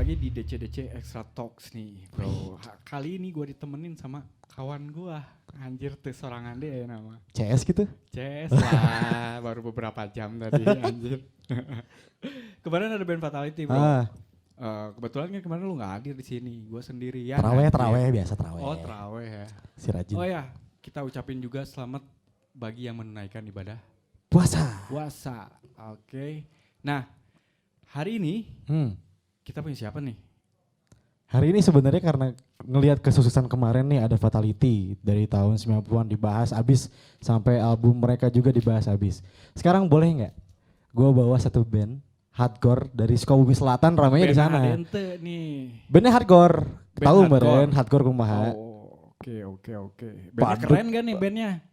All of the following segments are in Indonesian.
lagi di DC Extra Talks nih bro. Kali ini gue ditemenin sama kawan gue. Anjir tuh sorangan deh nama. CS gitu? CS lah, baru beberapa jam tadi anjir. Kemarin ada band Fatality bro. Kebetulan kan kemarin lu gak hadir di sini, gue sendirian. Terawih biasa terawih. Oh terawih ya. Si rajin. Oh ya, kita ucapin juga selamat bagi yang menunaikan ibadah puasa. Oke. Nah, hari ini kita punya siapa nih? Hari ini sebenarnya karena ngelihat kesuksesan kemarin nih ada Fatality dari tahun 90-an dibahas abis sampai album mereka juga dibahas abis. Sekarang boleh nggak gue bawa satu band hardcore dari Sukabumi Selatan ramainya di sana. Bandnya hardcore. Tahu meren hardcore kumaha. Oh, oke. Bandnya keren kan nih bandnya?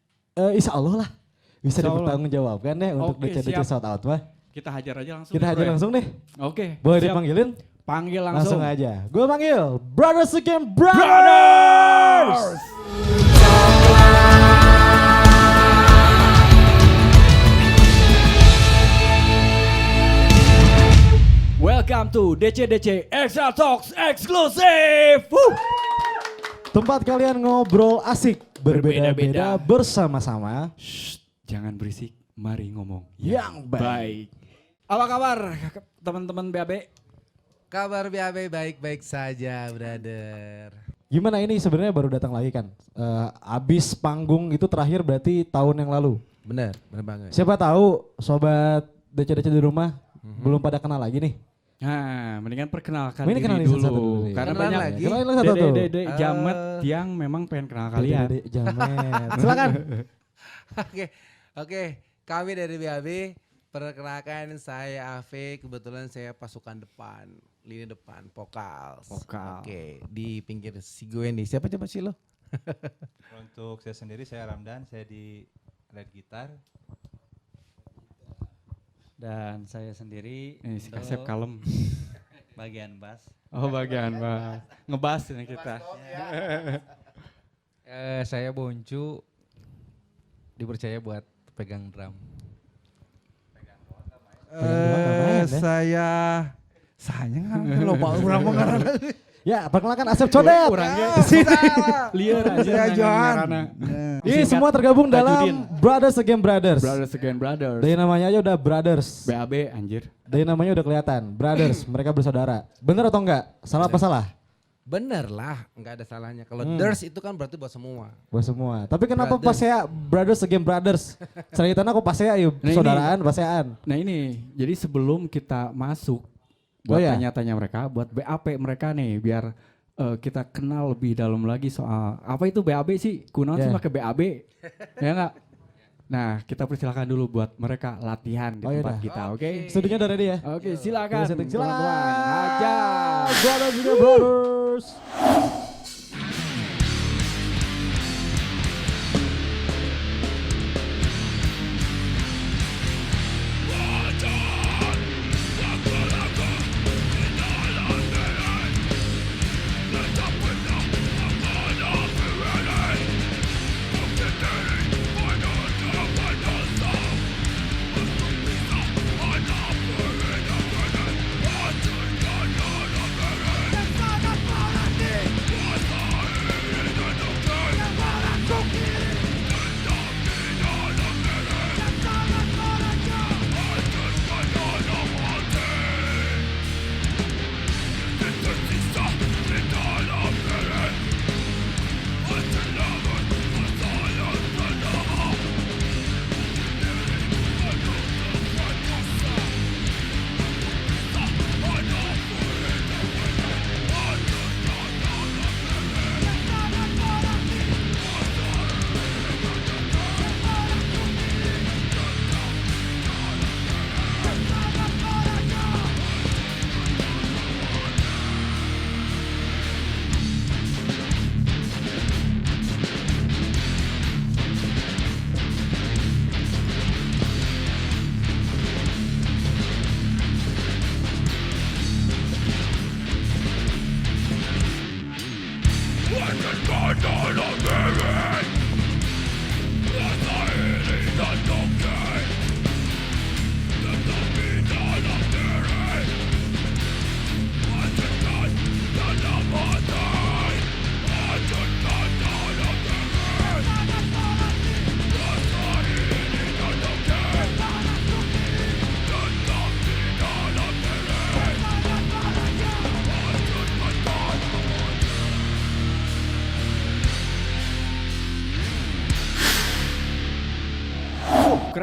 Insya Allah lah. Bisa dipertanggung jawabkan deh untuk DC shout out mah. Kita hajar aja langsung. Kita hajar langsung deh. Oke. Boleh dipanggilin? Panggil langsung. Langsung aja. Gue panggil Brothers Again Brothers. Welcome to DC Extra Talks Exclusive. Tempat kalian ngobrol asik, berbeda-beda bersama-sama. Shh, jangan berisik, mari ngomong yang baik. Apa kabar teman-teman BAB? Kabar BAB baik-baik saja, brother. Gimana ini sebenarnya baru datang lagi kan? Abis panggung itu terakhir berarti tahun yang lalu. Bener banget. Siapa tahu sobat DC di rumah belum pada kenal lagi nih. Nah, mendingan perkenalkan ini diri dulu. Ya. Karena kenalan banyak lagi. Dede jamet yang memang pengen kenal kalian. Dede jamet. Silakan. Oke. Kami dari BAB, perkenalkan saya Ave, kebetulan saya pasukan depan, lini depan, vokal. Oke, di pinggir si gue nih. Siapa coba sih lo? Untuk saya sendiri, saya Ramdan, saya di lead gitar. Dan saya sendiri Si Kasep kalem. bagian bass. Oh bagian bass. Ngebas ini kita. Saya Boncu, dipercaya buat pegang drum. Saya nggak lupa orang mengarang. Ya, perkenalkan Asep Codet. Orangnya liar aja. Ini semua tergabung dalam Brothers Again Brothers. Brothers Again Brothers. Dari namanya aja udah Brothers. BAB anjir. Dari namanya udah kelihatan. Brothers, mereka bersaudara. Bener atau enggak? Salah apa salah? Bener lah, nggak ada salahnya. Kalau Ders itu kan berarti buat semua. Buat semua. Tapi kenapa Brothers. pas saya Brothers Again Brothers? Ceritanya aku pas saya yuk, saudaraan, pasean. Nah ini, jadi sebelum kita masuk buat tanya-tanya mereka, buat BAP mereka nih, biar kita kenal lebih dalam lagi soal apa itu BAB sih, kunaon sih pakai BAB, ya enggak? Nah kita persilakan dulu buat mereka latihan di tempat kita, oke? Studionya udah ready ya? Oke, silakan. Silakan. Aja. Brothers Again Brothers.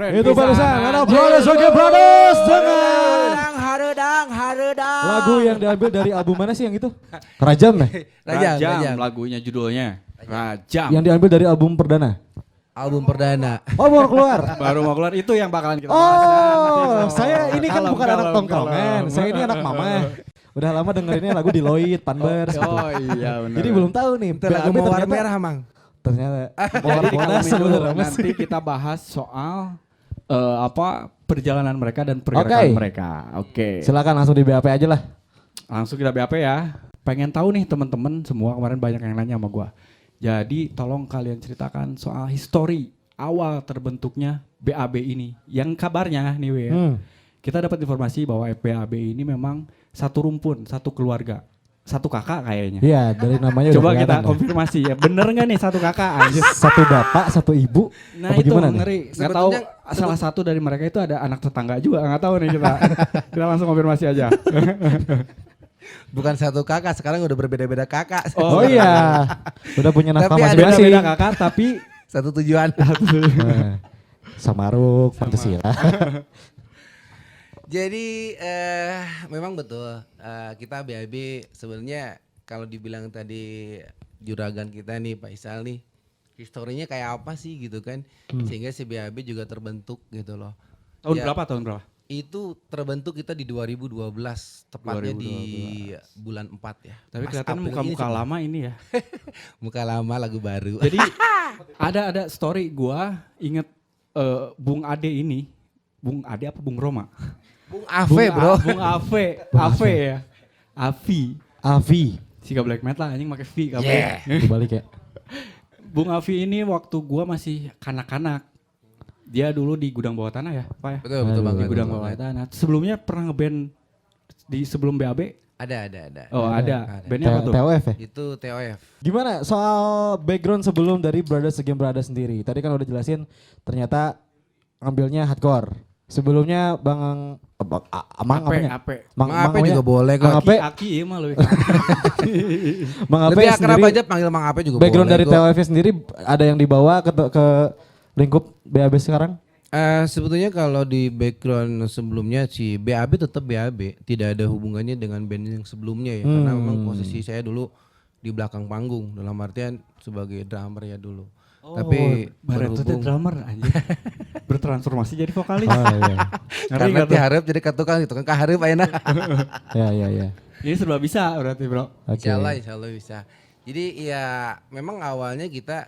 keren. Itu pisan. barusan ada Brothers Again Brothers dengan Haredang. lagu yang diambil dari album mana sih yang itu? Rajam ya? Rajam lagunya judulnya. Rajam. Yang diambil dari album perdana. Album perdana. Oh baru keluar. Baru mau keluar itu yang bakalan kita bahas. Oh, saya ini kan Kalem, bukan anak kalem, tongkrongan. kalem. Saya ini anak mama. Udah lama dengerinnya lagu di Lloyd, Panbers. gitu. Oh iya benar. Jadi belum tahu nih. Itu lagu BAB mawar ternyata- merah, Mang. Ternyata Jadi mawar di monas Kalem itu sebenarnya Mas. nanti kita bahas soal perjalanan mereka dan pergerakan Oke. mereka. Oke. Silakan langsung di BAP aja lah. Langsung kita BAP ya. Pengen tahu nih teman-teman semua, kemarin banyak yang nanya sama gua. Jadi tolong kalian ceritakan soal histori awal terbentuknya BAB ini. Yang kabarnya nih Wi, kita dapat informasi bahwa BAB ini memang satu rumpun, satu keluarga, satu kakak kayaknya. Iya, dari namanya udah Coba kita kelihatan ya. konfirmasi ya, bener nggak nih satu kakak anjir? Satu bapak, satu ibu. Nah apa itu gimana nih? ngeri. Nggak tahu Sebetulnya- salah satu dari mereka itu ada anak tetangga juga, nggak tahu nih kita. Kita langsung konfirmasi aja. Bukan satu kakak, sekarang udah berbeda-beda kakak. Oh, iya. Udah punya nafkah Tapi ada masing-masing. Beda-beda kakak tapi Satu tujuan. Nah, Samaruk, Pancasila. Jadi memang betul kita BAB sebenarnya kalau dibilang tadi juragan kita nih Pak Isal nih historinya kayak apa sih gitu kan sehingga si BAB juga terbentuk gitu loh. tahun Ya, berapa? Tahun berapa? Itu terbentuk kita di 2012 tepatnya di bulan 4 ya. Tapi Pas kelihatan April muka-muka ini lama ini ya. muka lama lagu baru. Jadi ada story gua inget Bung Ade ini, Bung Ade apa Bung Roma? Bung Ave bro. Bung Ave ya. Avi. Avi. Si black metal anjing pakai V kabel. Yeah. Dibalik ya. Bung Avi ini waktu gua masih kanak-kanak. Dia dulu di gudang bawah tanah ya, Pak ya? Betul betul Aduh. banget. Di gudang betul bawah banget. tanah. Sebelumnya pernah ngeband di sebelum BAB? Ada. Oh, ada. Bandnya apa tuh? TOF ya? Itu TOF. Gimana soal background sebelum dari Brothers Again Brothers sendiri? Tadi kan udah jelasin ternyata ngambilnya hardcore. Sebelumnya Bang Amang Ape, apanya? Ape. Mang Ape Amangnya? juga boleh kok. Mang Ape, Aki ya mah lu. Bang Ape Lebih akrab sendiri, aja panggil Mang Ape juga background boleh dari kok. TOF sendiri ada yang dibawa ke lingkup BAB sekarang? Sebetulnya kalau di background sebelumnya si BAB tetap BAB, tidak ada hubungannya dengan band yang sebelumnya ya. Karena memang posisi saya dulu di belakang panggung dalam artian sebagai drummer ya dulu. Tapi Barreto teh berhubung drummer anjir. Bertransformasi jadi vokalis. Oh iya. Ngeri karena nggak tuh? diharap jadi ketukang gitu kan kaharep ayeuna. Ya. Ini serba bisa berarti bro. Oke. Insya Allah bisa. Jadi ya memang awalnya kita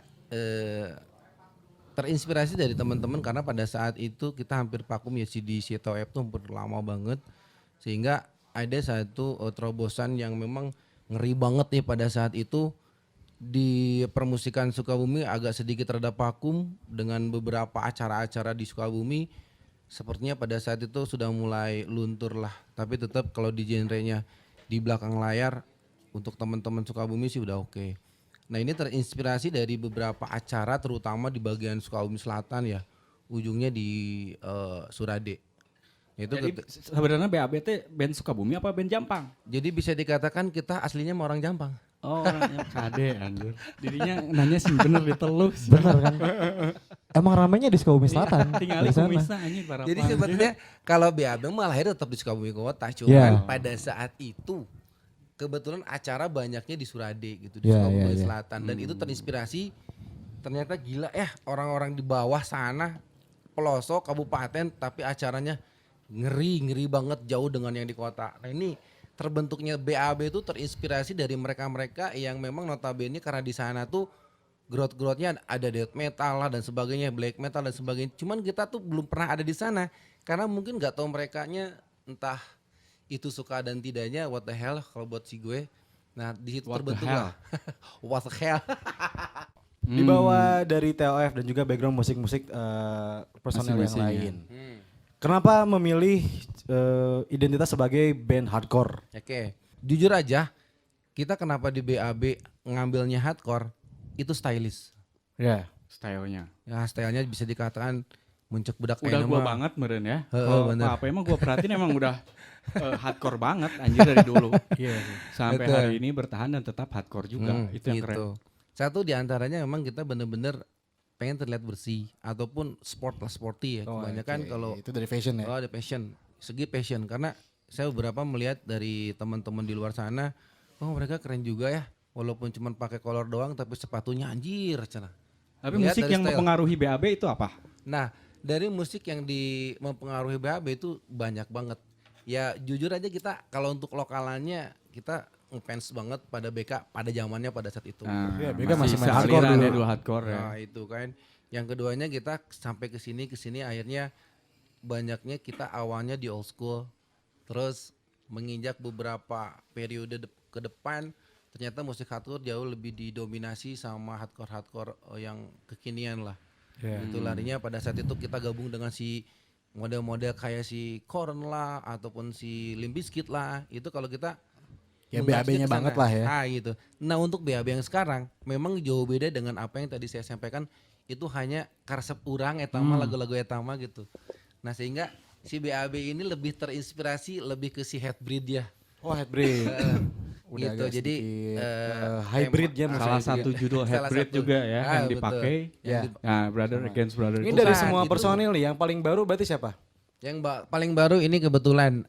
terinspirasi dari teman-teman karena pada saat itu kita hampir vakum ya di TOF tuh hampir lama banget sehingga ada satu terobosan yang memang ngeri banget nih pada saat itu di permusikan Sukabumi agak sedikit rada vakum dengan beberapa acara-acara di Sukabumi sepertinya pada saat itu sudah mulai luntur lah tapi tetap kalau di genrenya di belakang layar untuk teman-teman Sukabumi sih udah oke. Nah ini terinspirasi dari beberapa acara terutama di bagian Sukabumi Selatan ya ujungnya di Surade. Itu Jadi sebenarnya BAB teh band Sukabumi apa band Jampang? jadi bisa dikatakan kita aslinya mau orang Jampang. Oh, orangnya kade anjir. Dirinya nanya sih bener diteluh. Bener kan? Emang ramainya di Sukabumi Selatan. Tinggal di sana. kumisna anjir para Jadi pan. sebenarnya kalau BAB mah lahir tetap di Sukabumi Kota, cuman Yeah. pada saat itu kebetulan acara banyaknya di Surade gitu di Yeah, Sukabumi yeah, yeah. Selatan dan itu terinspirasi ternyata gila orang-orang di bawah sana pelosok kabupaten tapi acaranya ngeri banget jauh dengan yang di kota. Nah ini terbentuknya BAB itu terinspirasi dari mereka-mereka yang memang notabene karena di sana tuh growth-growthnya ada death metal lah dan sebagainya, black metal dan sebagainya. Cuman kita tuh belum pernah ada di sana karena mungkin nggak tahu merekanya entah itu suka dan tidaknya what the hell kalau buat si gue. Nah di situ What the terbentuklah what the hell. Dibawa dari TOF dan juga background musik-musik personel yang Masing-masing, lain. Kenapa memilih identitas sebagai band hardcore? Oke, jujur aja kita kenapa di BAB ngambilnya hardcore itu stylish. Ya. Stylenya. Ya stylenya bisa dikatakan muncul budak Udah ayeuna gua mah. banget meren ya. Heeh, Kalau bener. apa emang gua perhatiin emang udah hardcore banget anjir dari dulu. Iya. Sampai Betul. hari ini bertahan dan tetap hardcore juga. Itu yang keren. Satu di antaranya memang kita bener-bener pengen terlihat bersih ataupun sport lah, sporty ya. Kebanyakan kalau itu dari fashion ya. oh ada passion, segi passion karena saya beberapa melihat dari teman-teman di luar sana, oh mereka keren juga ya, walaupun cuma pakai kolor doang tapi sepatunya anjir cenah. Tapi Lihat musik dari yang style. mempengaruhi BAB itu apa? Nah, dari musik yang mempengaruhi BAB itu banyak banget. Ya jujur aja kita kalau untuk lokalannya kita ngefans banget pada BK pada zamannya pada saat itu. Nah, Iya, BK masih main hardcore sealiran dulu. ya, dulu hardcore ya. Nah, itu kan. Yang keduanya kita sampai ke sini akhirnya banyaknya kita awalnya di old school. Terus menginjak beberapa periode ke depan ternyata musik hardcore jauh lebih didominasi sama hardcore yang kekinian lah. Itu larinya pada saat itu kita gabung dengan si model-model kayak si Korn lah ataupun si Limp Bizkit lah. Itu kalau kita Ya membahasnya BAB-nya kesana. banget lah ya. Ah gitu. Nah untuk BAB yang sekarang memang jauh beda dengan apa yang tadi saya sampaikan, itu hanya karsep urang etama lagu-lagu etama gitu. Nah sehingga si BAB ini lebih terinspirasi lebih ke si Headbreed ya. Oh, Headbreed. Gitu. agak Jadi sedikit, hybrid ya tema- Salah maksudnya. satu judul Salah Headbreed satu. juga ya yang betul. dipakai. Ya. Nah, Brother Against Brother Ini itu dari Bukan, semua itu. personil nih, yang paling baru berarti siapa? Yang paling baru ini kebetulan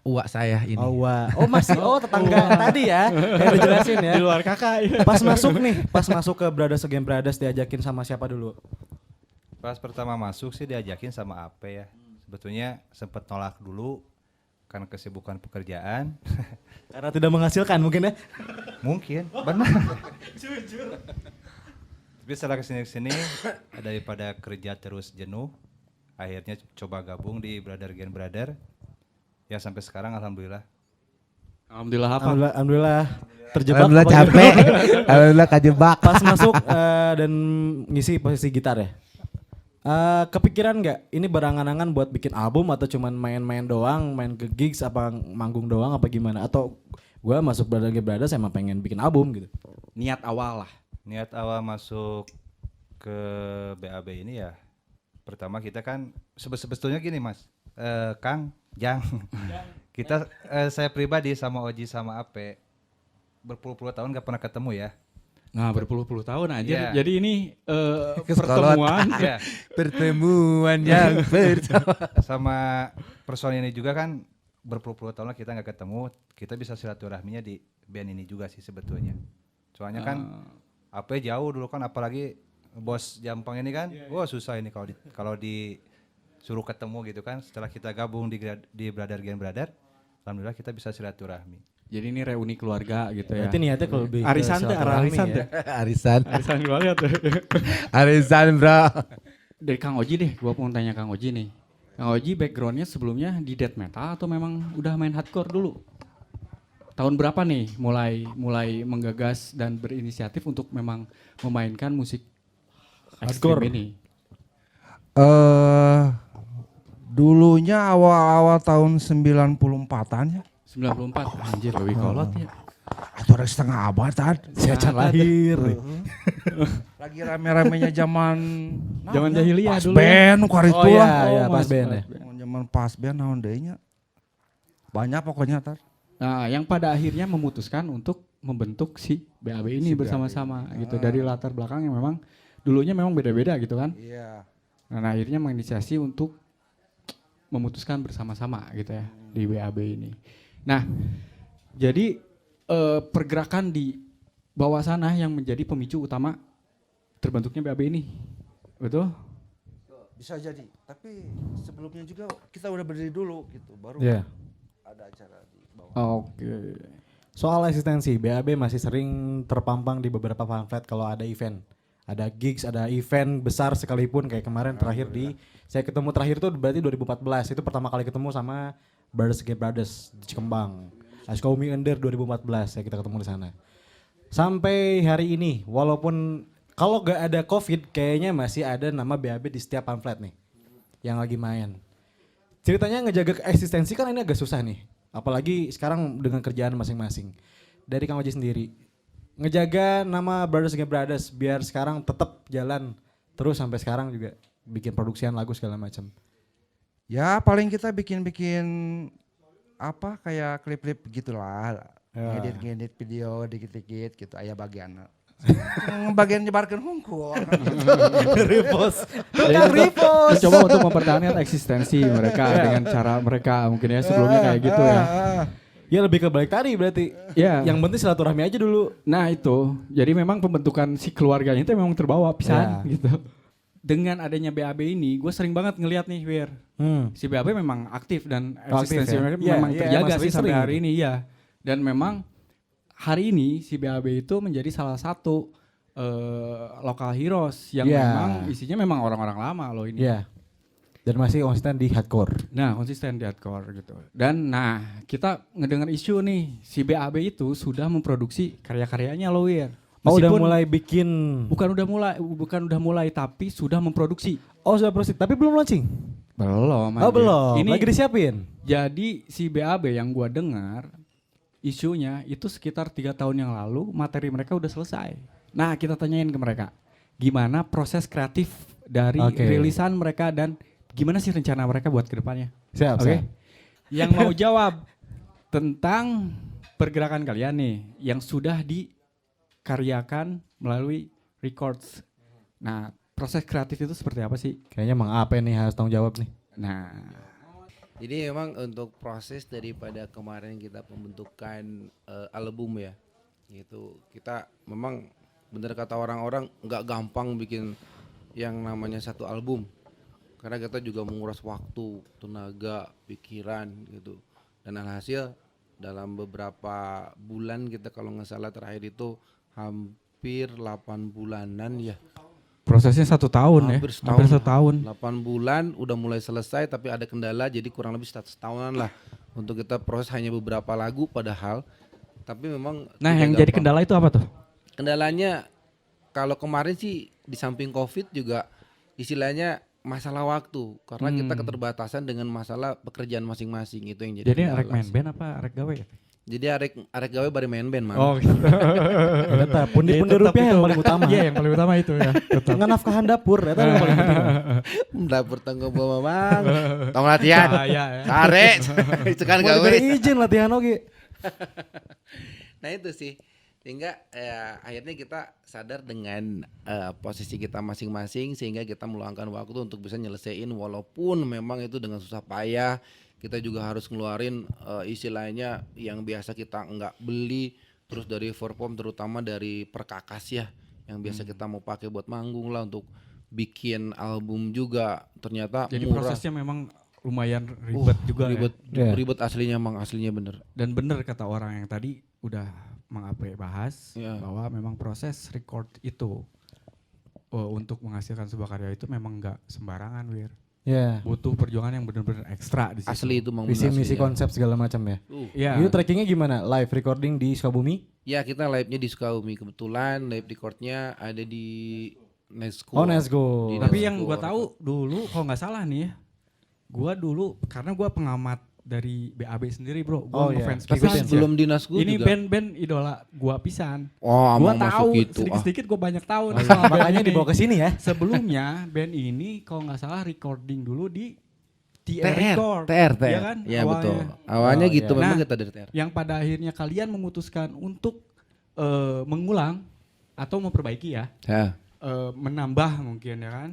uak saya ini. Oh, wah. Oh, masih tetangga tadi ya. Yang dijelasin ya. di luar kakak ya. Pas masuk ke Brothers Against Brothers diajakin sama siapa dulu? Pas pertama masuk sih diajakin sama Ape ya. Sebetulnya sempat nolak dulu karena kesibukan pekerjaan. Karena tidak menghasilkan mungkin ya. Mungkin, benar. Tapi setelah kesini daripada kerja terus jenuh, akhirnya coba gabung di Brother Against Brother. Ya sampai sekarang alhamdulillah. Alhamdulillah apa? Alhamdulillah terjebak. Alhamdulillah apa gitu? capek. Alhamdulillah kajebak. Pas masuk dan ngisi posisi gitar ya. Kepikiran nggak ini berangan-angan buat bikin album atau cuman main-main doang, main ke gigs apa manggung doang apa gimana? Atau gua masuk Brother Against Brothers emang pengen bikin album gitu? Niat awal lah. Niat awal masuk ke BAB ini ya, pertama kita kan sebetulnya gini Mas, Kang, Jang, kita saya pribadi sama Oji sama Ape berpuluh-puluh tahun gak pernah ketemu ya. Nah, berpuluh-puluh tahun aja. Iya. Jadi ini pertemuan. Ya, Pertemuan yang sama personil ini juga kan berpuluh-puluh tahun lah kita nggak ketemu, kita bisa silaturahminya di band ini juga sih sebetulnya. Soalnya kan Ape jauh dulu kan, apalagi bos Jampang ini kan, wah susah ini kalau disuruh ketemu gitu kan. Setelah kita gabung di Brother Against Brother, alhamdulillah kita bisa silaturahmi. Jadi ini reuni keluarga gitu ya. Berarti niatnya kalau lebih ke Arisan tuh, silaturahmi arisan ya. tuh. Arisan. Arisan keluarga tuh. Arisan bro. Dari Kang Oji deh, gua mau tanya Kang Oji nih. Kang Oji backgroundnya sebelumnya di death metal atau memang udah main hardcore dulu? Tahun berapa nih mulai menggagas dan berinisiatif untuk memang memainkan musik Hardcore. ekstrim ini? Dulunya awal-awal tahun 94-an ya. 94, anjir lebih kolot ya. Atau ada setengah abad kan. Siacan lahir. Lagi rame-ramenya zaman Zaman jahiliyah pas dulu ya. band kar itu Oh lah. iya, iya Oh, pas Mas, band ya. Zaman pas band naon deui nya. Banyak pokoknya tar. Nah, yang pada akhirnya memutuskan untuk membentuk si BAB ini bersama-sama gitu. Dari latar belakang yang memang dulunya memang beda-beda gitu kan. Iya. Nah, akhirnya menginisiasi untuk memutuskan bersama-sama gitu ya di BAB ini. Nah, jadi pergerakan di bawah sana yang menjadi pemicu utama terbentuknya BAB ini. Betul? Bisa jadi. Tapi sebelumnya juga kita udah berdiri dulu gitu. Baru Iya. ada acara di bawah. Oke. Soal eksistensi, BAB masih sering terpampang di beberapa pamflet kalau ada event. Ada gigs, ada event besar sekalipun kayak kemarin terakhir saya ketemu terakhir tuh berarti 2014. Itu pertama kali ketemu sama Brothers Against Brothers di Cikembang. Askomi Under 2014 kita ketemu di sana. Sampai hari ini walaupun kalau gak ada COVID kayaknya masih ada nama BAB di setiap pamflet nih yang lagi main. Ceritanya ngejaga eksistensi kan ini agak susah nih. Apalagi sekarang dengan kerjaan masing-masing. Dari Kang Oji sendiri, ngejaga nama Brothers Against Brothers biar sekarang tetap jalan terus sampai sekarang juga bikin produksian lagu segala macam. Ya paling kita bikin-bikin apa kayak klip-klip gitulah. Ngedit-ngedit video dikit-dikit gitu aya bagian. Bagian nyebarkan hungkul. Repost. Ya, coba untuk mempertahankan eksistensi mereka dengan cara mereka mungkin ya sebelumnya kayak gitu ya. Ya lebih ke balik tadi berarti. Ya. Yang penting silaturahmi aja dulu. Nah itu, jadi memang pembentukan si keluarganya itu memang terbawa pisan gitu. Dengan adanya BAB ini, gue sering banget ngeliat nih, Wir. Si BAB memang aktif dan eksistensi ya? mereka Iya, memang iya, terjaga emang sih sampai sering-sering hari ini, ya. Dan memang hari ini si BAB itu menjadi salah satu local heroes yang Iya. memang isinya memang orang-orang lama loh ini. Iya. Dan masih konsisten di hardcore. Nah, konsisten di hardcore gitu. Dan nah, kita ngedengar isu nih, si BAB itu sudah memproduksi karya-karyanya loh, Wir. Oh udah Meskipun mulai bikin. bukan udah mulai tapi sudah memproduksi. Oh sudah proses. Tapi belum launching. Belum. Oh belum. Ini Lagi disiapin. jadi si BAB yang gua dengar isunya itu sekitar 3 tahun yang lalu materi mereka udah selesai. Nah, kita tanyain ke mereka, gimana proses kreatif dari Oke. rilisan mereka dan gimana sih rencana mereka buat kedepannya? Siap. Oke. siap. Yang mau jawab tentang pergerakan kalian nih yang sudah dikaryakan melalui records. Nah, proses kreatif itu seperti apa sih? Kayaknya Mang Ape nih harus tanggung jawab nih. Nah, Jadi memang untuk proses daripada kemarin kita pembentukan album ya, itu kita memang bener kata orang-orang nggak gampang bikin yang namanya satu album, karena kita juga menguras waktu, tenaga, pikiran gitu. Dan alhasil dalam beberapa bulan kita kalau nggak salah terakhir itu hampir 8 bulanan ya. prosesnya 1 tahun ya. Hampir Hampir setahun. 1 tahun. 8 bulan udah mulai selesai tapi ada kendala jadi kurang lebih setahunan lah untuk kita proses hanya beberapa lagu padahal tapi memang Nah, tidak yang jadi gampang. kendala itu apa tuh? Kendalanya kalau kemarin sih di samping Covid juga istilahnya masalah waktu karena kita keterbatasan dengan masalah pekerjaan masing-masing itu yang jadi Jadi kendala arek main sih. band apa arek gawe ya? Jadi arek gawe bari main band man. gitu. Eta pundi-pundi Tetap rupiah itu. yang paling utama. Iya, yang paling utama itu ya. Tetap. Nganafkahan dapur eta yang paling penting. Dapur tangga bawa mamang. Tong latihan. Bahaya ya. Sare. Itu kan Mau gawe. diberi izin latihan oge. Nah itu sih sehingga akhirnya kita sadar dengan posisi kita masing-masing sehingga kita meluangkan waktu untuk bisa nyelesain walaupun memang itu dengan susah payah kita juga harus ngeluarin istilahnya yang biasa kita nggak beli terus dari form terutama dari perkakas ya yang biasa kita mau pakai buat manggung lah untuk bikin album juga ternyata Jadi murah. prosesnya memang lumayan ribet juga ribet Ya. ribet aslinya emang aslinya bener. Dan bener kata orang yang tadi udah Mang Ape bahas Ya. bahwa memang proses record itu untuk menghasilkan sebuah karya itu memang nggak sembarangan, Wir. Ya. Butuh perjuangan yang benar-benar ekstra di situ. Asli itu Mang Visi bener misi asli, ya. konsep segala macam ya. Iya. Ini trackingnya gimana? Live recording di Sukabumi? Ya kita live-nya di Sukabumi kebetulan live recordnya ada di Nesco. Oh, let's go. Di Tapi Nesco. yang gua tahu dulu kalau nggak salah nih ya, gua dulu karena gua pengamat dari BAB sendiri, Bro. Gua Oh, iya. ngefans Tapi pisan. sebelum di Nesco Ini juga. band-band idola gua pisan. Oh, Gua Amang masuk tahu gitu. sedikit-sedikit gua banyak tahu nih Oh, soal band makanya ini. dibawa ke sini ya. Sebelumnya band ini kalau nggak salah recording dulu di TR Record. TR. Iya kan? Ya Awalnya. betul. Awalnya Oh, gitu iya. memang Nah, kita dari TR. Yang pada akhirnya kalian memutuskan untuk mengulang atau memperbaiki ya, Ya. menambah mungkin ya kan,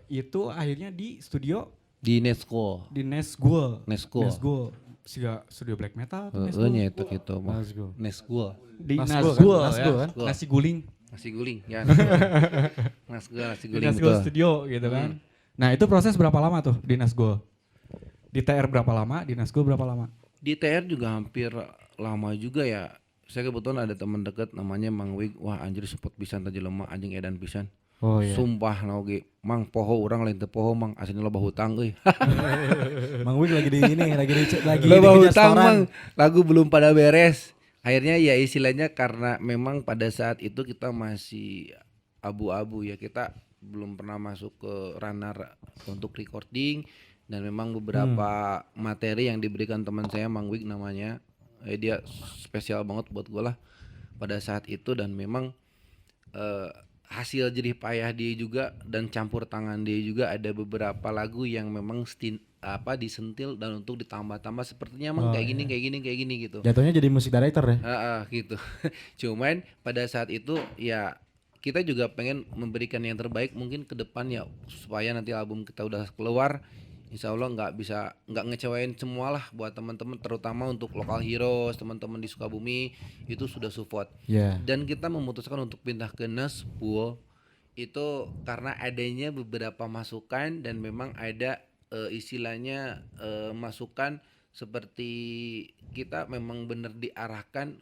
itu akhirnya di studio Di Nesco. di Nesgul. Nesco. Nesgul. Siga studio black metal atau Heeh Nesgul? nyetok gitu mah. Nesco. Nesco. Di Nasgul Nasgul, kan? ya. Nasgul kan? Nasi guling. Nasi guling ya. Nesco nasi Di guling Nasgul betul. studio gitu kan. Nah, itu proses berapa lama tuh di Nasgul? Di TR berapa lama? Di Nasgul berapa lama? Di TR juga hampir lama juga ya. Saya kebetulan ada teman dekat namanya Mang Wig. Wah anjir support pisan tadi lemah anjing edan pisan. Oh iya. Sumpah nauge Mang poho orang lain teu poho Mang aslinya loba hutang euy. Mang Wig lagi di ini, lagi Loba dikejar hutang setoran. Mang, lagu belum pada beres. Akhirnya ya istilahnya karena memang pada saat itu kita masih abu-abu ya, kita belum pernah masuk ke ranah untuk recording dan memang beberapa materi yang diberikan teman saya Mang Wig namanya, dia spesial banget buat gue lah pada saat itu dan memang hasil jerih payah dia juga dan campur tangan dia juga ada beberapa lagu yang memang disentil dan untuk ditambah-tambah sepertinya emang kayak gini gitu. Jatuhnya jadi musik director ya? Gitu. Cuman pada saat itu ya kita juga pengen memberikan yang terbaik mungkin ke depan ya, supaya nanti album kita udah keluar insya Allah nggak ngecewain semua lah buat teman-teman, terutama untuk Local Heroes, teman-teman di Sukabumi itu sudah support. Dan kita memutuskan untuk pindah ke Nashville itu karena adanya beberapa masukan dan memang ada istilahnya masukan seperti kita memang benar diarahkan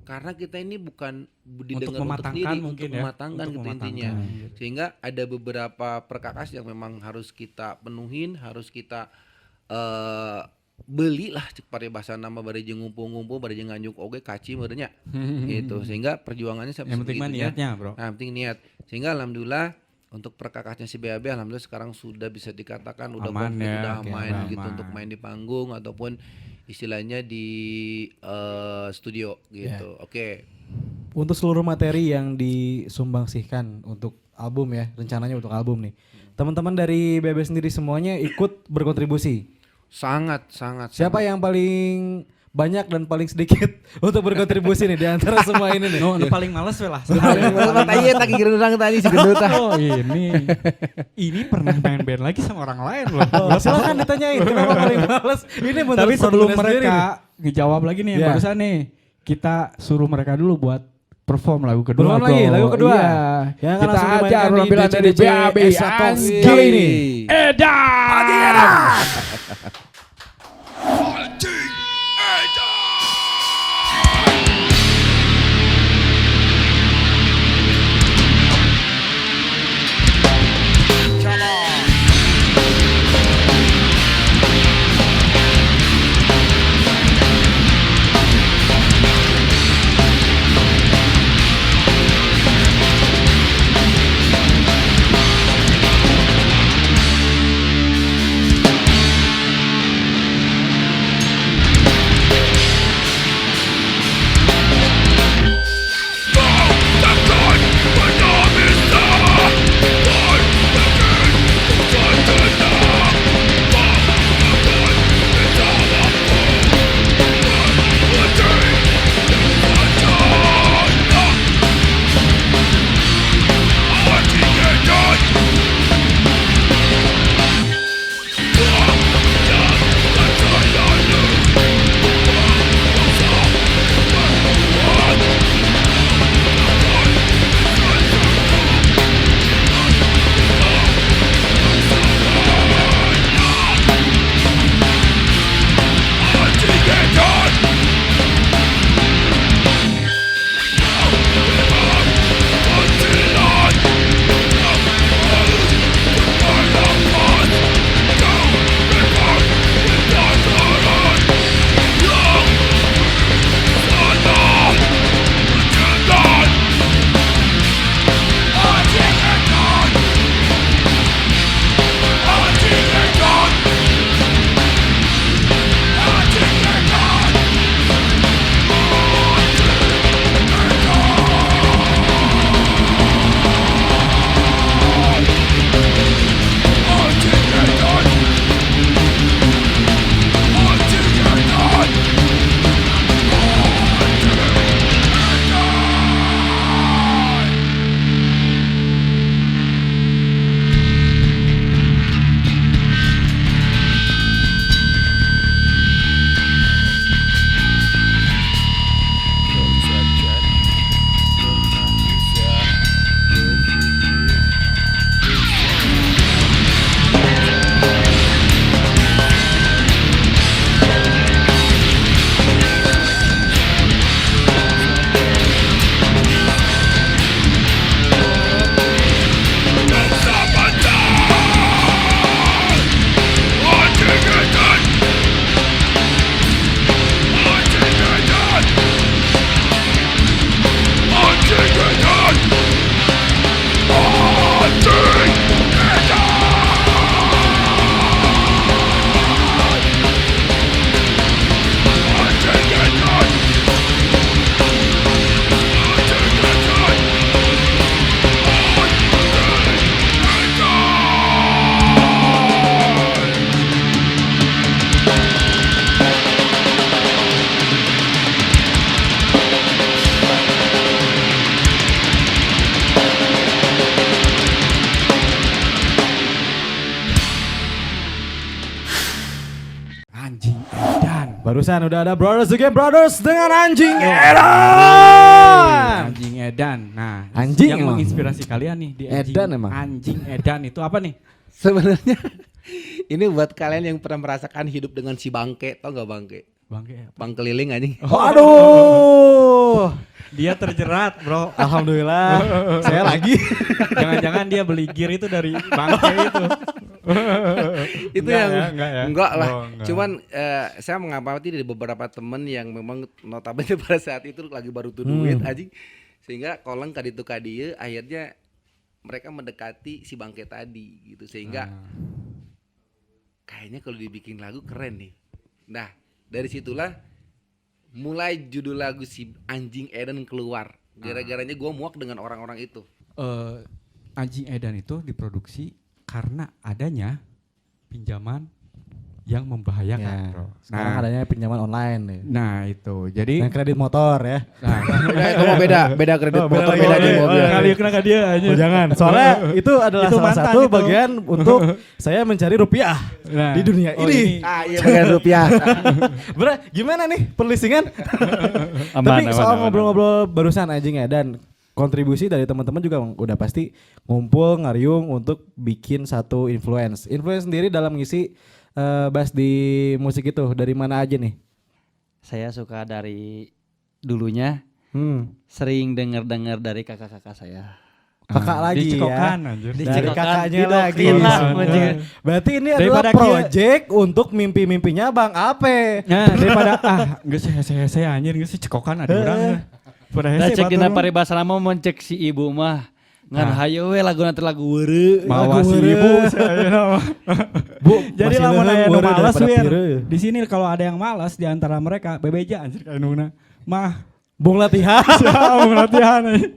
karena kita ini bukan didengar untuk sendiri, untuk mematangkan gitu intinya. Sehingga ada beberapa perkakas yang memang harus kita penuhin, harus kita beli lah cek pare bahasa nama bari jeung ngumpul-ngumpul bari jeung nganjuk oge kaci merenya gitu. Sehingga perjuangannya sampai yang penting niatnya, Bro. Nah, penting niat. Sehingga alhamdulillah untuk perkakasnya si BAB alhamdulillah sekarang sudah bisa dikatakan udah aman komplit, ya, udah oke, main aman. gitu untuk main di panggung ataupun istilahnya di studio gitu. Oke. Untuk seluruh materi yang disumbangsihkan untuk album ya, rencananya untuk album nih. Teman-teman dari BAB sendiri semuanya ikut berkontribusi. Sangat. Siapa yang paling banyak dan paling sedikit untuk berkontribusi nih di antara semua ini nih? No, paling males we lah. Tanya tak kira orang tadi si gendut. Oh ini pernah main band lagi sama orang lain loh. Silakan ditanyain kenapa paling males. Ini menurut Tapi sebelum personilnya sendiri nih. mereka ngejawab lagi nih yang barusan nih, kita suruh mereka dulu buat perform lagu kedua. Belum lagi, lagu kedua. Iya. Yang akan Kita langsung ajar dimainkan di penampilan dari BCDC BAB Esa Talks Anjing. kali ini. Edan! Barusan udah ada Brothers Again Brothers dengan Anjing Edan. Anjing Edan. Nah, Anjing yang emang. menginspirasi kalian nih di Edan emang. Anjing Edan itu apa nih? Sebenarnya ini buat kalian yang pernah merasakan hidup dengan si bangke, tau gak bangke? Bangke. Bang keliling anjing. Aduh. Dia terjerat, Bro. Alhamdulillah. Saya lagi. Jangan-jangan dia beli gear itu dari bangke itu. Itu Enggak yang ya, enggak ya? enggak lah. Oh, enggak. Cuman saya mengamati dari beberapa temen yang memang notabene pada saat itu lagi baru tuh duit anjing. Sehingga koleng kaditu kadieu akhirnya mereka mendekati si bangke tadi gitu. Sehingga kayaknya kalau dibikin lagu keren nih. Nah, dari situlah mulai judul lagu si Anjing Edan keluar. Gara-garanya gue muak dengan orang-orang itu. Anjing Edan itu diproduksi karena adanya pinjaman yang membahayakan, Ya, Bro. sekarang adanya pinjaman online nih. Nah itu, jadi Dan kredit motor ya. nah, Itu mah beda kredit Oh, beda motor, lagi. beda Oh, di iya. mobil. kali kena ke dia aja. Oh jangan, soalnya itu adalah Itu salah mantan satu itu. bagian untuk saya mencari rupiah Nah, di dunia oh, ini. Ah iya bagian rupiah. Bro, gimana nih perlisingan? Aman, Tapi aman, soal aman, ngobrol-ngobrol barusan Anjing Edan, kontribusi dari teman-teman juga udah pasti ngumpul ngariung untuk bikin satu influence. Influence sendiri dalam ngisi bass di musik itu dari mana aja nih? Saya suka dari dulunya sering dengar-dengar dari kakak-kakak saya. Kakak lagi dicekokan, ya. anjir. Dari Dicekokan, kakaknya lagi. didoktrin lah, Nah, anjing. berarti ini Daripada adalah project untuk mimpi-mimpinya Bang Ape. Nah, daripada nggak saya anjir nggak sih cekokan ada orang. Pada Nah, hese cek dina batur. paribasa lama mencek si ibu mah. Ngan hayo we lagu nanti lagu weureu. Mawa si Lagu ibu weureu. saya nama. Bu, Jadi masih lamun leuheung aya nu weureu malas daripada wir. pireul. Di sini kalau ada yang malas di antara mereka bebeja anjir kayak nuna. Mah, Bung latihan. mau latihan aja.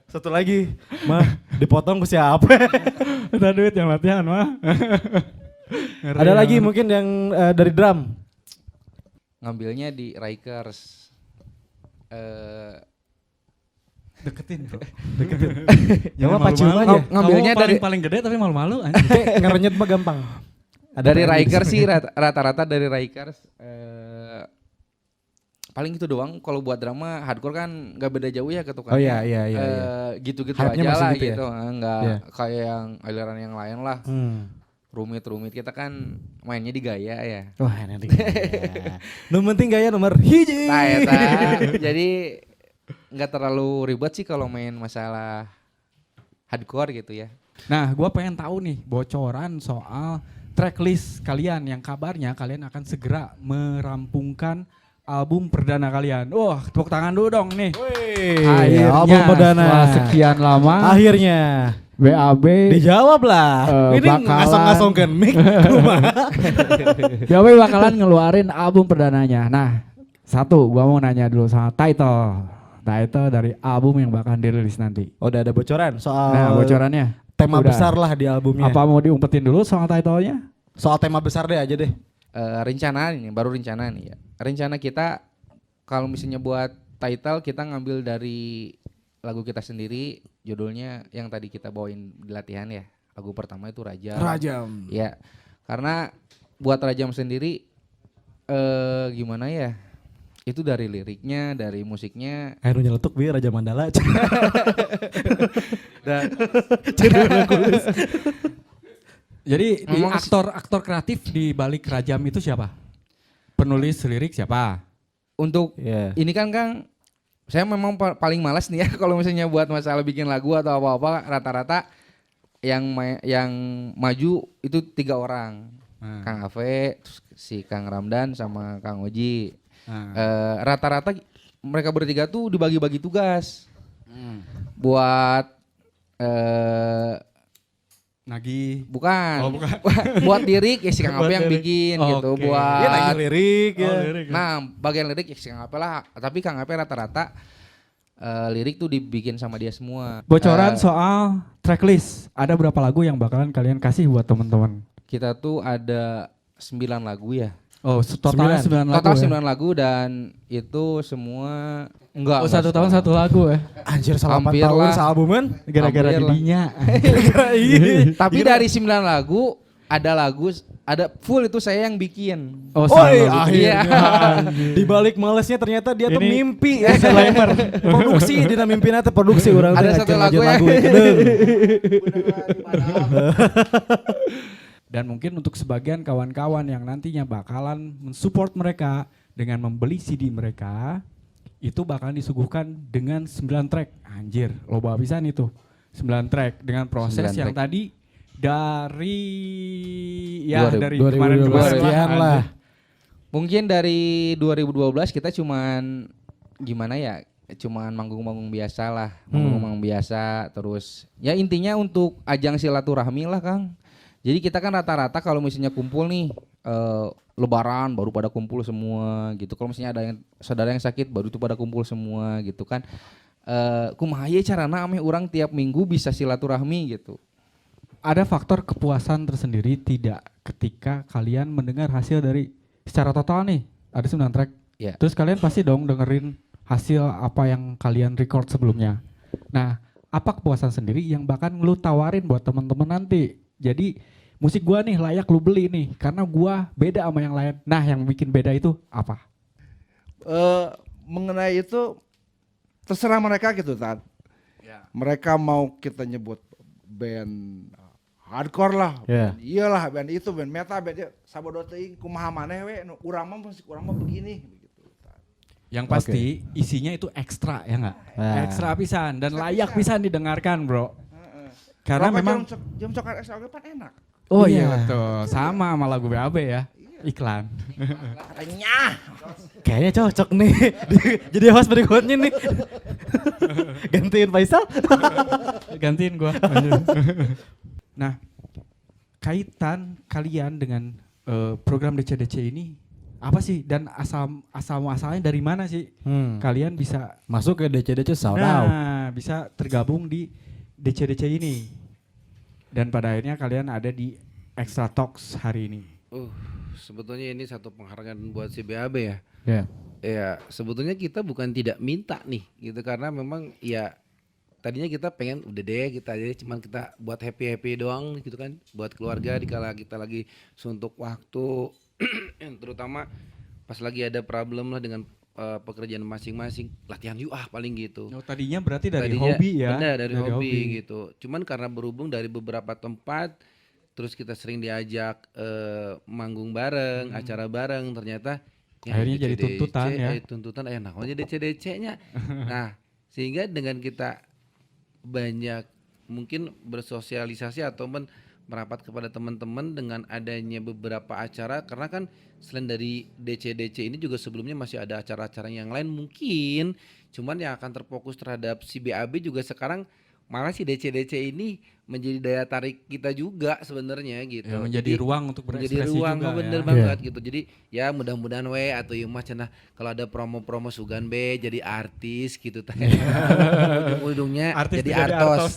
Satu lagi, mah dipotong ke siapa? Kita duit yang latihan mah. Ada lagi mungkin yang dari drum. Ngambilnya di Rikers. Deketin, Bro. Jangan pacium aja. Ngambilnya dari paling gede tapi malu-malu anjir. Kayak ngerenyet mah gampang. dari Rikers sih rata-rata dari Rikers paling itu doang. Kalau buat drama hardcore kan nggak beda jauh ya ketukannya. Oh iya. Gitu-gitu Hype-nya aja masih lah gitu ya? gitu. Nggak Iya. kayak yang aliran yang lain lah. Rumit-rumit kita kan mainnya di gaya ya. Wah nanti. Nomor penting gaya nomor hiji. Nah, jadi nggak terlalu ribet sih kalau main masalah hardcore gitu ya. Nah, gua pengen tahu nih bocoran soal tracklist kalian yang kabarnya kalian akan segera merampungkan album perdana kalian. Wah, tepuk tangan dulu dong nih. Akhirnya album perdana. Setelah sekian lama Akhirnya BAB dijawab lah. Ini bakalan- ngasong-ngasongkan mic rumah. BAB bakalan ngeluarin album perdananya. Nah, satu gua mau nanya dulu soal title dari album yang bakal dirilis nanti. Udah ada bocoran soal Nah, bocorannya tema udah. besar lah di albumnya. Apa mau diumpetin dulu soal titlenya? Soal tema besar deh aja deh. Rencana ini baru rencana nih ya. Rencana kita kalau misalnya buat title kita ngambil dari lagu kita sendiri, judulnya yang tadi kita bawain di latihan ya. Lagu pertama itu Rajam. Rajam. Ya. Karena buat Rajam sendiri gimana ya? Itu dari liriknya, dari musiknya. Air nyeletuk bi Raja Mandala. Jadi di Ngomong- aktor kreatif di balik Rajam itu siapa? Penulis lirik siapa? Untuk Iya. ini kan Kang, saya memang paling malas nih ya kalau misalnya buat masalah bikin lagu atau apa-apa rata-rata yang maju itu 3 orang. Kang Ave, terus si Kang Ramdan sama Kang Oji. Rata-rata mereka bertiga tuh dibagi-bagi tugas. Buat Nagi. bukan. Oh, bukan. Buat lirik ya si Kang Ave yang lirik. bikin gitu. Oke. Buat Dia lagi lirik ya. Nah, bagian lirik ya si Kang Ape lah. Tapi Kang Ape rata-rata lirik tuh dibikin sama dia semua. Bocoran soal tracklist. Ada berapa lagu yang bakalan kalian kasih buat teman-teman? Kita tuh ada 9 lagu ya. Oh, total 9 lagu. Total ya? 9 lagu dan itu semua enggak. Oh, 1 tahun 1 lagu ya. Anjir salah 4 Hampir tahun lah. sealbuman. Gara-gara Hampir lah. didinya. Tapi dari 9 lagu ada lagu, ada full itu saya yang bikin. Oh, Iya. Di balik malesnya ternyata dia tuh Ini- mimpi ya Slimer. Produksi dina mimpina teh produksi urang teh Ada satu ngajeng lagu ya. kedeung. Dan mungkin untuk sebagian kawan-kawan yang nantinya bakalan mensupport mereka dengan membeli CD mereka, itu bakalan disuguhkan dengan 9 track. Anjir, loba pisan itu. 9 track dengan proses 9 yang track. tadi dari ya 2000, dari 2012 kemarin sekian lah. Mungkin dari 2012 kita cuman gimana ya? Cuman manggung-manggung biasa lah, manggung-manggung biasa. Terus ya intinya untuk ajang silaturahmi lah, Kang. Jadi kita kan rata-rata kalau misalnya kumpul nih Lebaran baru pada kumpul semua gitu. Kalau misalnya ada yang saudara yang sakit baru itu pada kumpul semua gitu kan. Kumaha ye carana ameh urang tiap minggu bisa silaturahmi gitu. Ada faktor kepuasan tersendiri tidak ketika kalian mendengar hasil dari secara total nih ada 9 track. Ya. Terus kalian pasti dong dengerin hasil apa yang kalian record sebelumnya. Nah, apa kepuasan sendiri yang bahkan lu tawarin buat teman-teman nanti. Jadi musik gua nih layak lu beli nih karena gua beda sama yang lain. Nah, yang bikin beda itu apa? Mengenai itu terserah mereka gitu Tan. Mereka mau kita nyebut band hardcore lah, Ya. band iyalah band itu band metal band ieu sabodo teuing kumaha maneh we nu urang mah musik urang mah begini begitu. Yang pasti isinya itu ekstra ya nggak? Nah. Ekstra pisan dan Ekstra layak pisan. pisan didengarkan, Bro. Heeh. Karena Rokok memang jam coklat extra oge pan enak. oh iya Iya. betul, sama sama lagu BAB ya. Iklan. Katanya. Kayaknya cocok nih jadi host berikutnya nih. Gantiin Faisal. Gantiin gua. Nah, kaitan kalian dengan program DCDC ini apa sih dan asal-asalnya dari mana sih? Kalian bisa Masuk ke DCDC shout out. bisa tergabung di DCDC ini. Dan pada akhirnya kalian ada di Extra Talks hari ini. Sebetulnya ini satu penghargaan buat si BAB ya. Ya. Ya sebetulnya kita bukan tidak minta nih gitu karena memang ya tadinya kita pengen udah deh kita aja cuman kita buat happy doang gitu kan buat keluarga dikala kita lagi suntuk waktu terutama pas lagi ada problem lah dengan pekerjaan masing-masing latihan yuk paling gitu. Oh, tadinya berarti dari Tadinya hobi ya. benar, dari hobi gitu. Cuman karena berhubung dari beberapa tempat terus kita sering diajak manggung bareng, acara bareng ternyata Akhirnya jadi tuntutan ya. Tuntutan nah aja DC-DC-nya. Nah, sehingga dengan kita banyak mungkin bersosialisasi atau merapat kepada teman-teman dengan adanya beberapa acara karena kan selain dari DC-DC ini juga sebelumnya masih ada acara-acara yang lain mungkin cuman yang akan terfokus terhadap si BAB juga sekarang malah si DC-DC ini menjadi daya tarik kita juga sebenarnya gitu. Ya, menjadi ruang untuk berekspresi menjadi ruang juga bener ya. banget gitu. Jadi ya mudah-mudahan we atau yang cenah kalau ada promo-promo Sugan B jadi artis gitu teh. Ujung-ujungnya Artis jadi jadi artos.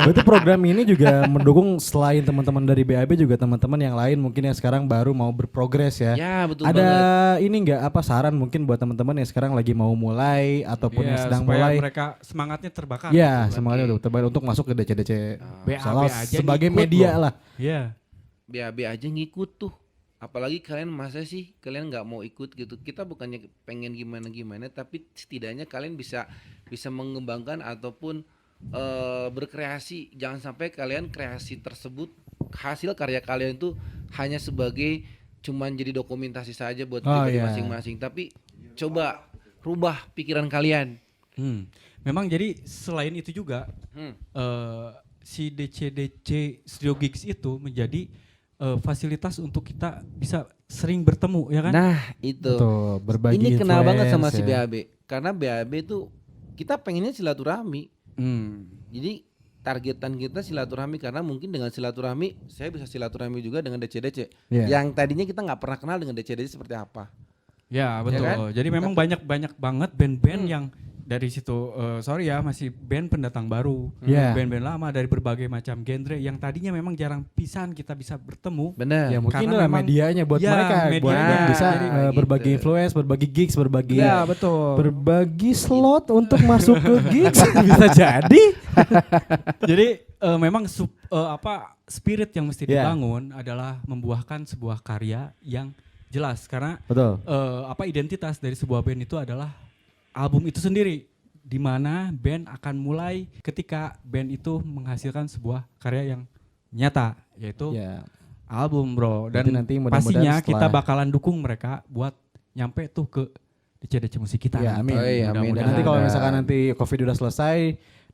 Berarti program ini juga mendukung selain teman-teman dari BAB juga teman-teman yang lain mungkin yang sekarang baru mau berprogres ya. Ya betul Ada banget. ini enggak apa saran mungkin buat teman-teman yang sekarang lagi mau mulai ataupun yang Ya, sedang supaya mulai. mereka semangatnya terbakar. Ya, semangatnya udah terbaik untuk masuk ke DCDC. BAB Salah aja sebagai ngikut media loh. lah. Iya. BAB aja ngikut tuh. Apalagi kalian masa sih kalian nggak mau ikut gitu. Kita bukannya pengen gimana-gimana tapi setidaknya kalian bisa mengembangkan ataupun berkreasi. Jangan sampai kalian kreasi tersebut hasil karya kalian itu hanya sebagai cuman jadi dokumentasi saja buat pribadi iya. masing-masing. Tapi coba rubah pikiran kalian. Memang jadi selain itu juga si DCDC Studio Gigs itu menjadi fasilitas untuk kita bisa sering bertemu ya kan? Nah itu. Tuh, berbagi Ini kenal banget sama si influence ya. BAB. Karena BAB tuh kita pengennya silaturahmi. Jadi targetan kita silaturahmi karena mungkin dengan silaturahmi saya bisa silaturahmi juga dengan DCDC. Iya. Yang tadinya kita nggak pernah kenal dengan DCDC seperti apa. Ya betul. kan? Jadi memang banyak banget band-band yang dari situ sorry ya masih band pendatang baru, Yeah. band-band lama dari berbagai macam genre yang tadinya memang jarang pisan kita bisa bertemu. Bener. Ya mungkin Karena lah memang- medianya buat ya, mereka buat medianya. bisa Jadi, berbagi gitu. influence, berbagi gigs, berbagi Ya betul. berbagi slot untuk masuk ke gigs bisa jadi. Jadi memang spirit yang mesti Yeah. dibangun adalah membuahkan sebuah karya yang jelas karena Betul. identitas dari sebuah band itu adalah album itu sendiri, di mana band akan mulai ketika band itu menghasilkan sebuah karya yang nyata, yaitu Ya. album, bro. Dan Nanti mudah-mudahan pastinya setelah- kita bakalan dukung mereka buat nyampe tuh ke DC musik kita. Ya, amin. Oh iya, amin. Dan nanti kalau misalkan nanti COVID udah selesai,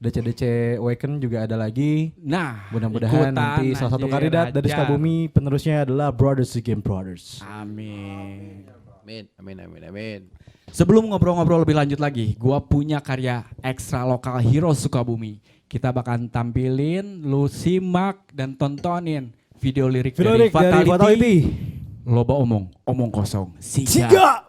DC Awaken juga ada lagi. Nah, Mudah-mudahan ikutan, nanti salah satu anjir, kandidat dari aja. Sukabumi penerusnya adalah Brothers Again Brothers. Amin. Amin. Sebelum ngobrol-ngobrol lebih lanjut lagi, gua punya karya ekstra lokal Hero Sukabumi. Kita bakalan tampilin, lu simak dan tontonin video lirik dari Fatality. Loba omong kosong. Siga.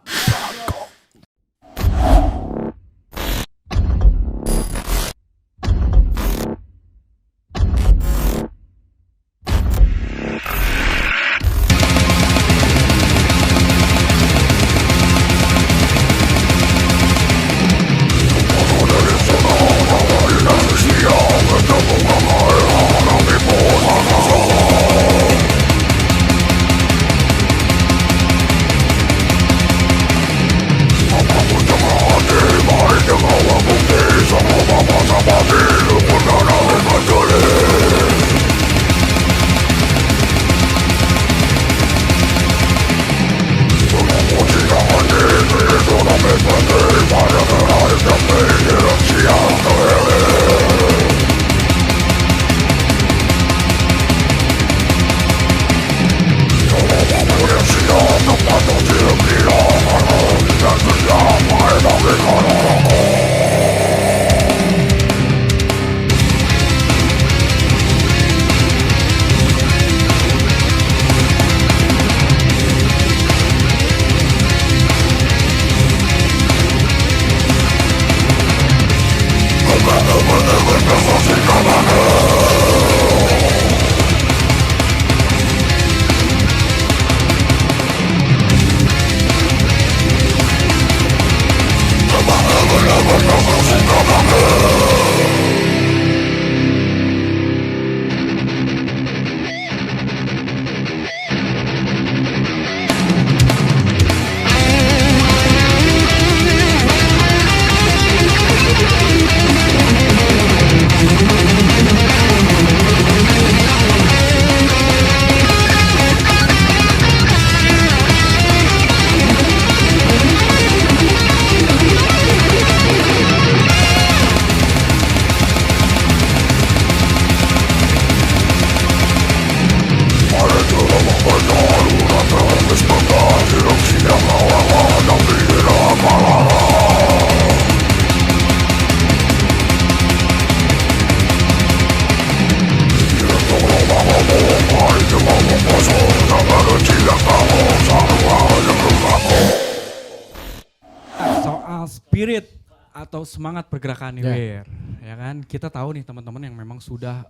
Soal spirit atau semangat pergerakan Wear, ya kan? Kita tahu nih teman-teman yang memang sudah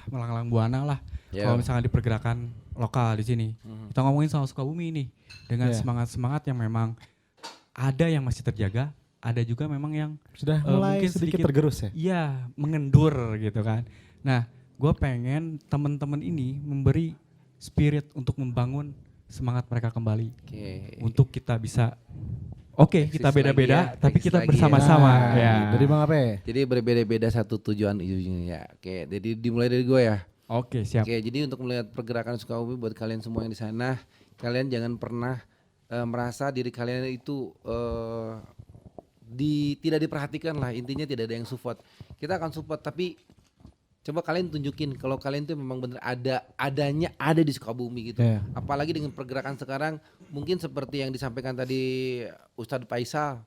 melanglang buana lah. Yeah. Kalau misalnya di pergerakan lokal di sini, kita ngomongin soal Sukabumi nih, dengan semangat-semangat yang memang ada yang masih terjaga, ada juga memang yang Sudah mulai mungkin sedikit tergerus ya. Iya, mengendur gitu kan. Nah, gue pengen teman-teman ini memberi spirit untuk membangun semangat mereka kembali, untuk kita bisa. Oke, kita Eksis beda-beda, lagi ya, tapi eksis kita lagi bersama-sama. Nah, Ya. Dari Bang Ape. Jadi berbeda-beda satu tujuan ujungnya ya. Oke, jadi dimulai dari gue ya. Oke, siap. Oke, jadi untuk melihat pergerakan Sukabumi buat kalian semua yang di sana, kalian jangan pernah merasa diri kalian itu tidak diperhatikan lah. Intinya tidak ada yang support. Kita akan support, tapi coba kalian tunjukin kalau kalian tuh memang bener ada di Sukabumi gitu. Yeah. Apalagi dengan pergerakan sekarang, mungkin seperti yang disampaikan tadi Ustadz Faisal,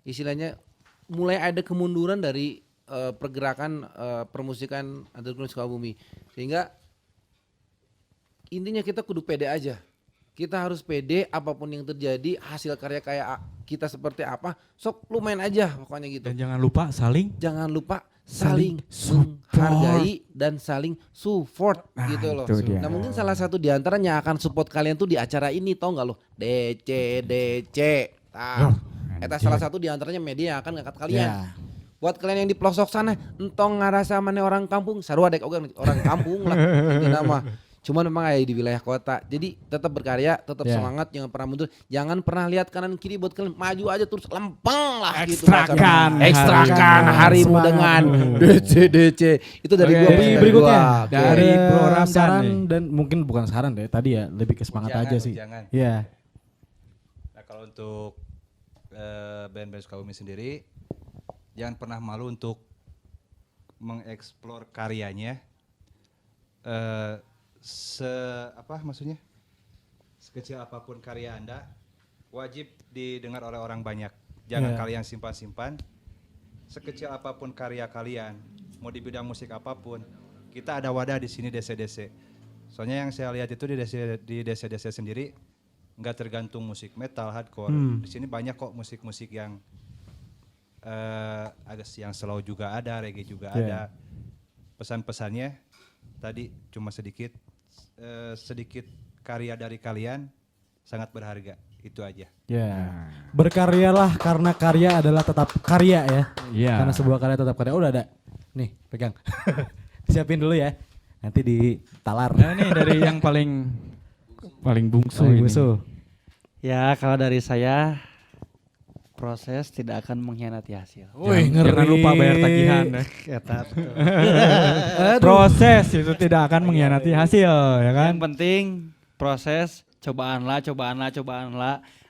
istilahnya mulai ada kemunduran dari pergerakan permusikan underground Sukabumi, sehingga intinya kita kudu pede aja. Kita harus pede apapun yang terjadi, hasil karya kayak kita seperti apa, sok lu main aja pokoknya gitu. Dan jangan lupa Jangan lupa saling support. menghargai dan saling support Nah, gitu loh. itu dia. Nah mungkin salah satu di antaranya akan support kalian tuh di acara ini, tau nggak lo? DC. Nah, eta salah satu di antaranya media yang akan ngangkat kalian. Ya. Buat kalian yang di pelosok sana, entong ngarasa mana orang kampung, sarua dek oke orang kampung lah itu nama. Cuman memang ada di wilayah kota. Jadi tetap berkarya, tetap semangat, jangan pernah mundur, jangan pernah lihat kanan kiri buat kalian maju aja terus lempeng lah gitu. Ekstrakan harimu dengan DC. Itu dari gua. Jadi berikutnya Dari ada Bro Ramdan saran nih. dan mungkin bukan saran deh tadi ya, lebih ke semangat aja sih. Jangan. Iya. Nah kalau untuk band-band Sukabumi sendiri, jangan pernah malu untuk mengeksplor karyanya. Maksudnya? Sekecil apapun karya Anda, wajib didengar oleh orang banyak. Jangan kalian simpan-simpan. Sekecil apapun karya kalian, mau di bidang musik apapun, kita ada wadah di sini DC. Soalnya yang saya lihat itu di DC sendiri nggak tergantung musik metal, hardcore. Di sini banyak kok musik-musik yang agak yang slow juga ada, reggae juga ada. Pesan-pesannya tadi cuma sedikit karya dari kalian sangat berharga. Itu aja. Ya. Berkaryalah karena karya adalah tetap karya ya. Iya. Karena sebuah karya tetap karya. Udah ada. Nih, pegang. Siapin dulu ya. Nanti ditalar. Nah ini dari yang paling bungsu ini. Ya kalau dari saya, proses tidak akan mengkhianati hasil. Wih, Jangan lupa bayar tagihan. Eta betul. Proses itu tidak akan mengkhianati hasil, ya kan? Yang penting proses, cobaanlah.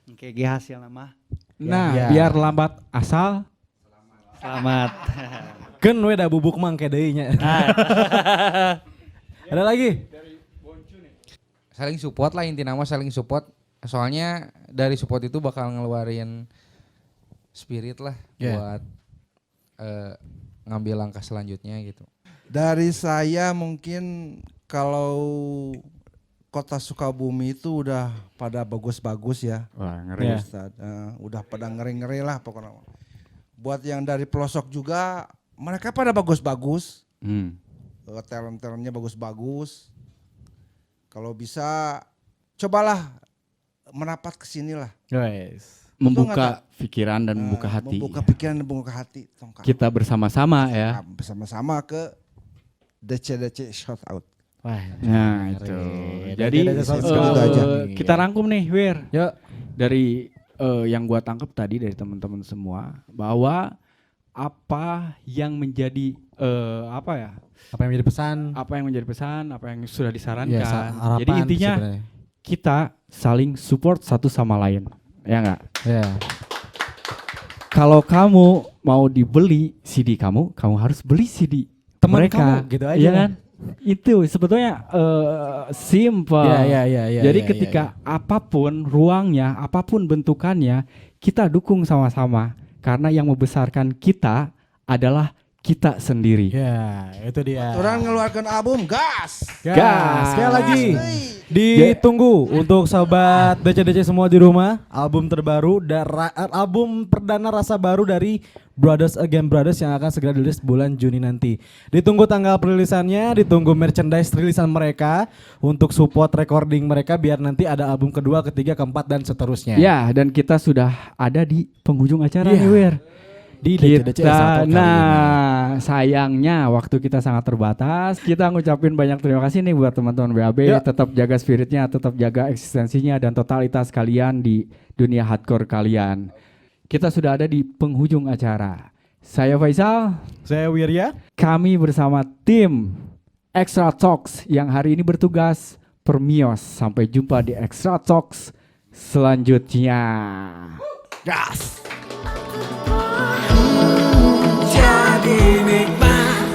Engke ge hasil nama. Nah, Ya. biar lambat asal. Selamat. Kan we da bubuk mang ke deui nya. Ada lagi? Saling support lah, inti nama saling support. Soalnya dari support itu bakal ngeluarin spirit lah buat ngambil langkah selanjutnya gitu. Dari saya mungkin kalau kota Sukabumi itu udah pada bagus-bagus ya. Wah, ngeri. Ya. Ustaz. Udah pada ngeri-ngeri lah pokoknya. Buat yang dari pelosok juga mereka pada bagus-bagus. Talent-talentnya bagus-bagus. Kalau bisa cobalah merapat ke sini lah. Guys. Membuka pikiran dan membuka hati. Membuka pikiran dan membuka hati. Tongkat. Kita bersama-sama ya. Bersama-sama ke DC shout out. Wah. Nah itu. Jadi Ada sesuatu aja nih. kita rangkum nih Wir. Yuk. Dari yang gua tangkap tadi dari teman-teman semua bahwa apa yang menjadi apa yang menjadi pesan, apa yang sudah disarankan. harapan Jadi intinya sebenarnya. kita saling support satu sama lain. Ya enggak? Ya. Kalau kamu mau dibeli CD kamu harus beli CD Teman mereka. kamu, gitu aja. Iya kan? Itu sebetulnya simple. Ya. Jadi ketika apapun ruangnya, apapun bentukannya, kita dukung sama-sama. Karena yang membesarkan kita adalah kita sendiri. Ya, itu dia. Orang ngeluarkan album gas. Gas. Sekali lagi ditunggu untuk sobat DC semua di rumah, album terbaru album perdana rasa baru dari Brothers Again Brothers yang akan segera dirilis bulan Juni nanti. Ditunggu tanggal perilisannya, ditunggu merchandise rilisan mereka untuk support recording mereka biar nanti ada album kedua, ketiga, keempat dan seterusnya. Ya, dan kita sudah ada di penghujung acara nih, Wir. Di Kita, kali ini. sayangnya waktu kita sangat terbatas. Kita ngucapin banyak terima kasih nih buat teman-teman BAB. Ya. Tetap jaga spiritnya, tetap jaga eksistensinya dan totalitas kalian di dunia hardcore kalian. Kita sudah ada di penghujung acara. Saya Faisal. Saya Wirya. Kami bersama tim Extra Talks yang hari ini bertugas permios. Sampai jumpa di Extra Talks selanjutnya. Gas. Jadi nikmat.